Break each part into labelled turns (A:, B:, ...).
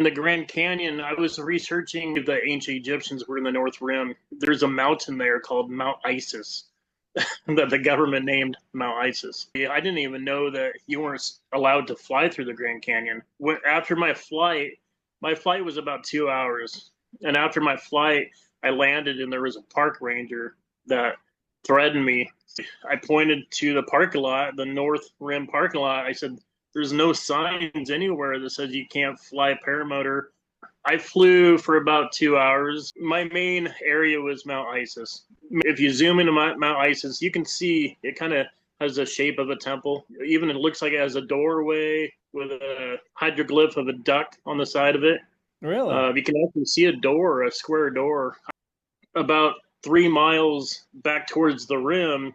A: In the Grand Canyon, I was researching if the ancient Egyptians were in the North Rim. There's a mountain there called Mount Isis that the government named Mount Isis. I didn't even know that you weren't allowed to fly through the Grand Canyon. After my flight was about 2 hours. And after my flight, I landed and there was a park ranger that threatened me. I pointed to the parking lot, the North Rim parking lot. I said, there's no signs anywhere that says you can't fly paramotor. I flew for about 2 hours. My main area was Mount Isis. If you zoom into Mount Isis, you can see it kind of has the shape of a temple. Even it looks like it has a doorway with a hieroglyph of a duck on the side of it.
B: Really?
A: You can actually see a door, a square door. About 3 miles back towards the rim,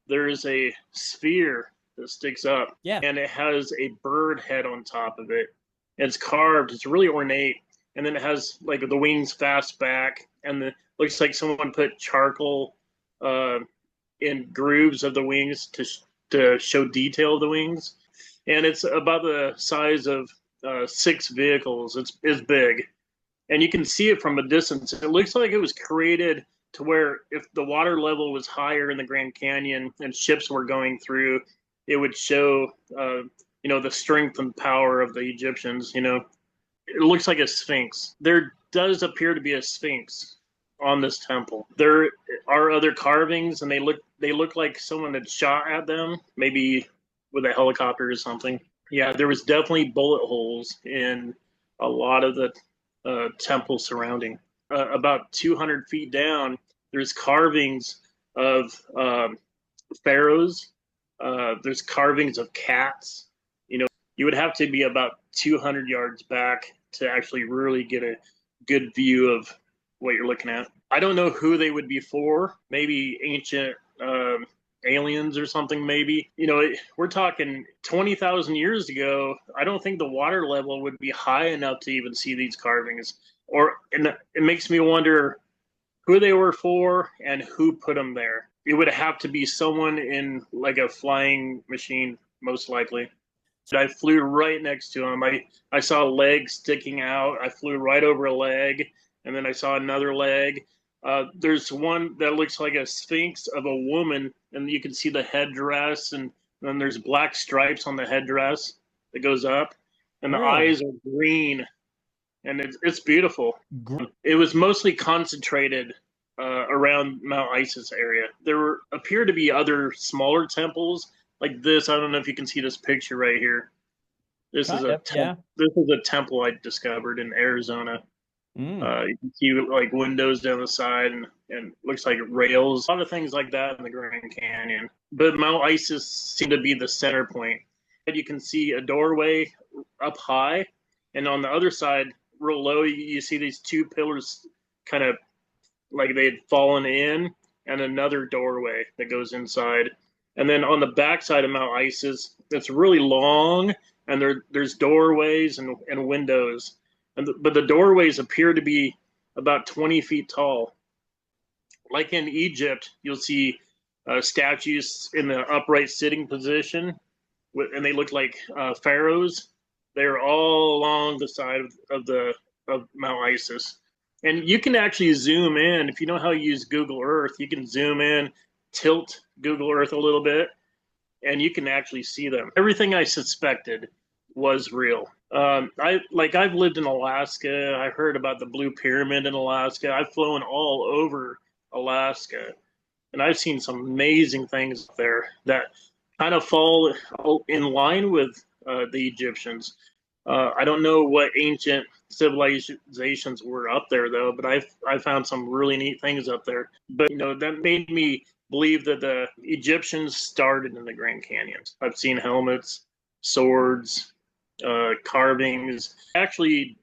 A: there's a sphere that sticks up.
B: Yeah.
A: And it has a bird head on top of it. It's carved. It's really ornate. And then it has like the wings fast back, and it looks like someone put charcoal in grooves of the wings to show detail of the wings. And it's about the size of 6 vehicles. It's big. And you can see it from a distance. It looks like it was created to where if the water level was higher in the Grand Canyon and ships were going through, it would show, the strength and power of the Egyptians. It looks like a sphinx. There does appear to be a sphinx on this temple. There are other carvings, and they look like someone had shot at them, maybe with a helicopter or something. Yeah, there was definitely bullet holes in a lot of the temple surrounding. About 200 feet down, there's carvings of pharaohs. There's carvings of cats. You would have to be about 200 yards back to actually really get a good view of what you're looking at. I don't know who they would be for. Maybe ancient aliens or something, maybe. We're talking 20,000 years ago. I don't think the water level would be high enough to even see these carvings. And it makes me wonder who they were for and who put them there. It would have to be someone in like a flying machine, most likely. So I flew right next to him. I saw a leg sticking out. I flew right over a leg, and then I saw another leg. There's one that looks like a sphinx of a woman, and you can see the headdress, and then there's black stripes on the headdress that goes up, and the eyes are green, and it's beautiful. It was mostly concentrated around Mount Isis area. There appear to be other smaller temples like this. I don't know if you can see this picture right here. This is a temple I discovered in Arizona. You can see like windows down the side and looks like rails. A lot of things like that in the Grand Canyon. But Mount Isis seemed to be the center point. And you can see a doorway up high, and on the other side, real low, you see these 2 pillars kind of like they had fallen in, and another doorway that goes inside. And then on the backside of Mount Isis, it's really long, and there's doorways and windows. But the doorways appear to be about 20 feet tall. Like in Egypt, you'll see statues in the upright sitting position, and they look like pharaohs. They're all along the side of Mount Isis. And you can actually zoom in. If you know how to use Google Earth, you can zoom in, tilt Google Earth a little bit, and you can actually see them. Everything I suspected was real. I've lived in Alaska. I heard about the Blue Pyramid in Alaska. I've flown all over Alaska, and I've seen some amazing things there that kind of fall in line with the Egyptians. I don't know what ancient civilizations were up there, though, but I found some really neat things up there. But, that made me believe that the Egyptians started in the Grand Canyons. I've seen helmets, swords, carvings. I actually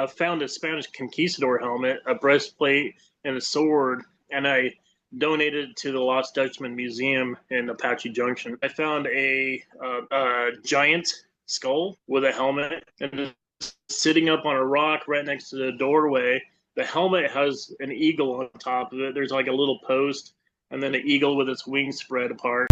A: found a Spanish conquistador helmet, a breastplate, and a sword, and I donated it to the Lost Dutchman Museum in Apache Junction. I found a giant skull with a helmet, and sitting up on a rock right next to the doorway. The helmet has an eagle on top of it. There's like a little post, and then an eagle with its wings spread apart.